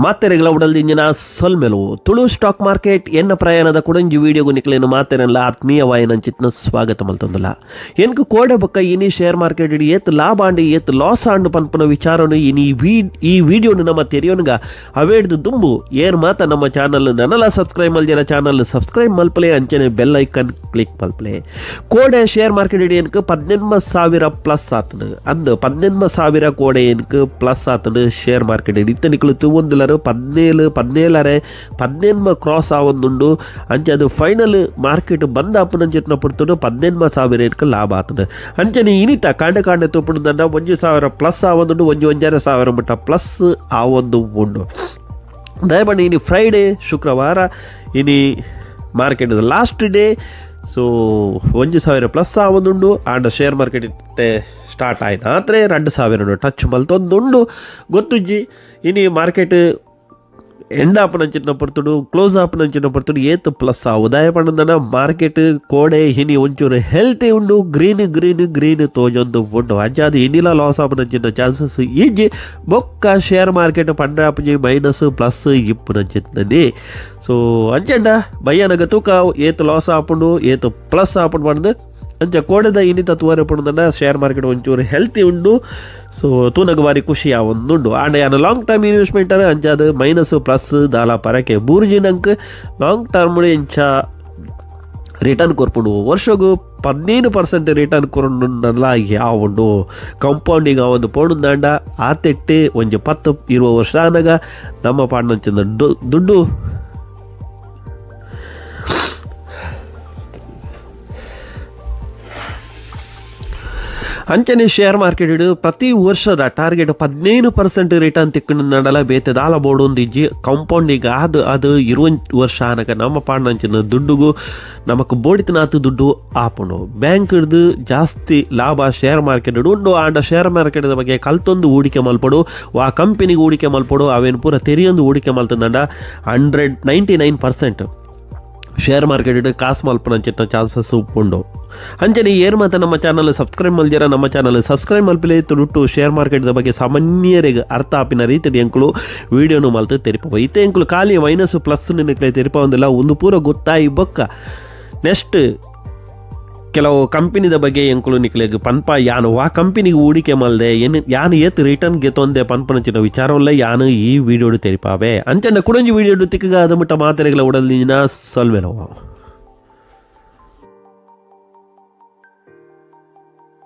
ಮಾತೆರೆಗಳ ಉಡಲ್ದಿಂಜಿನ ಸೊಲ್ಮೆಲು Tulu stock market ಎನ್ನ ಪ್ರಯಾಣದ ಕುಡಂಜಿ ವೀಡಿಯೋಗು ನಿಕ್ಲೇನು ಮಾತೆರೆಲ್ಲ ಆತ್ಮೀಯವಾಯಿನಂಚಿತ್ನ ಸ್ವಾಗತ ಮಲ್ತೊಂದುಲ್ಲ ಎನ್ಕು ಕೋಡೆ ಬೊಕ್ಕ ಇನಿ ಶೇರ್ ಮಾರ್ಕೆಟ್ ಇಡಿ ಏತ್ ಲಾಭ ಆಂಡಿ ಏತ್ ಲಾಸ್ ಆಂಡು ಪನ್ಪುನ ವಿಚಾರನು ಇನಿ ಈ ವಿಡಿಯೋನು ನಮ್ಮ ತೆರೆಯೋನ್ಗ ಅವೇಡ್ದು ದುಂಬು ಏರ್ ಮಾತ ನಮ್ಮ ಚಾನಲ್ ನನ್ನಲ್ಲ ಸಬ್ಸ್ಕ್ರೈಬ್ ಮಲ್ಜರ ಚಾನಲ್ ಸಬ್ಸ್ಕ್ರೈಬ್ ಮಲ್ಪಲೆ ಅಂಚನೆ ಬೆಲ್ ಐಕನ್ ಕ್ಲಿಕ್ ಮಲ್ಪಲೆ ಕೋಡೆ ಶೇರ್ ಮಾರ್ಕೆಟ್ ಇಡಿ ಎನ್ಕು 18,000 ಪ್ಲಸ್ ಆತನು ಅಂದು 18,000 ಕೋಡೆ ಎನ್ಕು ಪ್ಲಸ್ ಆತನು ಶೇರ್ ಮಾರ್ಕೆಟ್ ಇಡಿ ಇತ್ತನಿಕ್ಲು ತೂವೊಂದುಲ 17 ಕ್ರಾಸ್ ಆವೊಂದುಂಡು ಅಂಚೆ ಅದು ಫೈನಲ್ ಮಾರ್ಕೆಟ್ ಬಂದ ಅಪ್ಪನಂಚಿತ್ನ ಪುಡ್ತುಂಡು 18,000 ಲಾಭ ಆತನು ಅಂಚನೆ ಇನಿತ ಕಾಂಡೆ ತೂಪುಂಡು 1,000 ಪ್ಲಸ್ ಆವೊಂದುಂಡು 1,500 ಮಟ್ಟ ಪ್ಲಸ್ ಆವೊಂದು ಉಂಡು ದಯಮಾಡಿ ಇನಿ ಫ್ರೈಡೇ ಶುಕ್ರವಾರ ಇನಿ market last day so 1,000 plus ಆವೊಂದುಂಡು ಆಂಡ ಶೇರ್ ಮಾರ್ಕೆಟ್ ಸ್ಟಾರ್ಟ್ ಆಯ್ತು ಆದರೆ 2,000 ಟಚ್ ಮಲ್ತೊಂದುಂಡು ಗೊತ್ತುಜ್ಜಿ ಇನಿ ಮಾರ್ಕೆಟ್ ಎಂಡ್ ಆಪನಂಚಿನ ಪಡ್ತುಡು ಕ್ಲೋಸ್ ಆಪನಂಚಿನ ಪಡ್ತುಡು ಏತ್ ಪ್ಲಸ್ ಉದಾಯ ಪಂಡನ ಮಾರ್ಕೆಟ್ ಕೋಡೆ ಹಿನಿ ಒಂಚೂರು ಹೆಲ್ತಿ ಉಂಡು ಗ್ರೀನ್ ತೋಜೊಂದು ಉಂಡು ಅಂಚಾದ ಇನ್ನಿಲ ಲಾಸ್ ಆಪನಂಚಿನ ಚಾನ್ಸಸ್ ಈಜಿ ಬೊಕ್ಕ ಶೇರ್ ಮಾರ್ಕೆಟ್ ಪಂಡ್ರಾಪಜಿ ಮೈನಸ್ ಪ್ಲಸ್ ಇಪ್ಪುನಂಚಿತ್ತನೆ ಸೊ ಅಂಚಂಡ ಭಯ್ಯನಗ ತೂಕ ಏತ್ ಲಾಸ್ ಆಪುಂಡು ಏತ್ ಪ್ಲಸ್ ಆಪುಂಡು ಮಾಡಿದೆ ಅಂಚ ಕೋಡೆದ ಇನ್ನಿತ ತೂವರೆ ಪುಂಡನ ಶೇರ್ ಮಾರ್ಕೆಟ್ ಒಂಚೂರು ಹೆಲ್ತಿ ಉಂಡು ಸೊ ತೂನಗ ಬಾರಿ ಖುಷಿ ಆವೊಂದುಂಡು ಆಂಡ ಯಾನ ಲಾಂಗ್ ಟರ್ಮ್ ಇನ್ವೆಸ್ಟ್ಮೆಂಟರ್ ಅಂಚಾದ ಮೈನಸ್ ಪ್ಲಸ್ ದಾಲ ಪರಕೆ ಬೂರ್ಜಿನಂಕ್ ಲಾಂಗ್ ಟರ್ಮ್ ಎಂಚ ರಿಟರ್ನ್ ಕೊರ್ಪುಂಡು ವರ್ಷಗೂ 15% ರಿಟರ್ನ್ ಕೊರೊಂಡುಂಡಲ್ಲ ಯಾವುಂಡು ಕಂಪೌಂಡಿಂಗ್ ಆವೊಂದು ಪೋಡುಂದಾಂಡ ಆತೆಟ್ಟೆ ಒಂಜಿ 10-20 ವರ್ಷ ಆನಾಗ ನಮ್ಮ ಪಾಡ್ನಂಚಿನ ದುಡ್ಡು ಅಂಚನೆ ಶೇರ್ ಮಾರ್ಕೆಟ್ ಇಡು ಪ್ರತಿ ವರ್ಷದ ಟಾರ್ಗೆಟ್ 15% ರಿಟರ್ನ್ ತಿಕ್ಕೊಂಡು ನಡಲ ಬೇತೆ ದಾಲ ಬೋಡೊಂದು ಇಜ್ಜಿ ಕಂಪೌಂಡಿಗೆ ಅದು 20 ವರ್ಷ ಆನಕ ನಮ್ಮ ಪಾಡ್ನಂಚಿನ ದುಡ್ಡುಗೂ ನಮಕ್ ಬೋಡಿತನಾತು ದುಡ್ಡು ಆಪುಂಡು ಬ್ಯಾಂಕ್ ಹಿಡ್ದು ಜಾಸ್ತಿ ಲಾಭ ಶೇರ್ ಮಾರ್ಕೆಟ್ ಉಂಡು ಆಂಡ ಶೇರ್ ಮಾರ್ಕೆಟ್ ಬಗ್ಗೆ ಕಲ್ತೊಂದು ಹೂಡಿಕೆ ಮಲ್ಪಡು ಆ ಕಂಪನಿಗೆ ಹೂಡಿಕೆ ಮಲ್ಪಡು ಅವೇನು ಪೂರ ತೆರಿಯೊಂದು ಹೂಡಿಕೆ ಮಲ್ತಂದಂಡ 99% ಶೇರ್ ಮಾರ್ಕೆಟ್ ಕಾಸು ಮಲ್ಪನಂಚಿನ ಚಾನ್ಸಸ್ ಉಂಡು ಅಂಚನೆ ಏರ್ ಮಾತ ನಮ್ಮ ಚಾನಲ್ ಸಬ್ಸ್ಕ್ರೈಬ್ ಮಲ್ಜರ ನಮ್ಮ ಚಾನಲ್ ಸಬ್ಸ್ಕ್ರೈಬ್ ಮಲ್ಪಲೆ ತುಡುಟ್ಟು ಶೇರ್ ಮಾರ್ಕೆಟ್ ಬಗ್ಗೆ ಸಾಮಾನ್ಯರಿಗೆ ಅರ್ಥ ಆಪಿನ ರೀತಿ ಎಂಕುಲು ವೀಡಿಯೋನು ಮಲ್ತು ತೆರಿಪ ಇತ್ತೆ ಎಂಕುಲು ಖಾಲಿ ಮೈನಸ್ ಪ್ಲಸ್ ನಿನಕ್ಲೆ ತೆರಿಪ ಒಂದಿಲ್ಲ ಒಂದು ಪೂರ ಗೊತ್ತಾಯಿ ಬೊಕ್ಕ ನೆಕ್ಸ್ಟ್ ಕೆಲವು ಕಂಪನಿದ ಬಗ್ಗೆ ಎಂಕುಲು ನಿಕ್ಲೆಗ್ ಪನ್ಪ ಯಾನು ಆ ಕಂಪನಿಗೆ ಹೂಡಿಕೆ ಮಲ್ದೆ ಯಾನು ಏತ್ ರಿಟರ್ನ್ ಗೆತ್ತೊಂದೆ ಪನ್ಪನಂಚಿನ ವಿಚಾರವಲ್ಲ ಯಾನು ಈ ವಿಡಿಯೋಡು ತೆರಿಪಾವೆ ಅಂಚಂಡ ಕುಡಂಜಿ ವಿಡಿಯೋಡು ತಿಕ್ಕಗ ಅದ ಮುಟ್ಟ ಮಾತೆರೆಗಳ ಉಡಲಿನ ಸೊಲ್ವೆನವು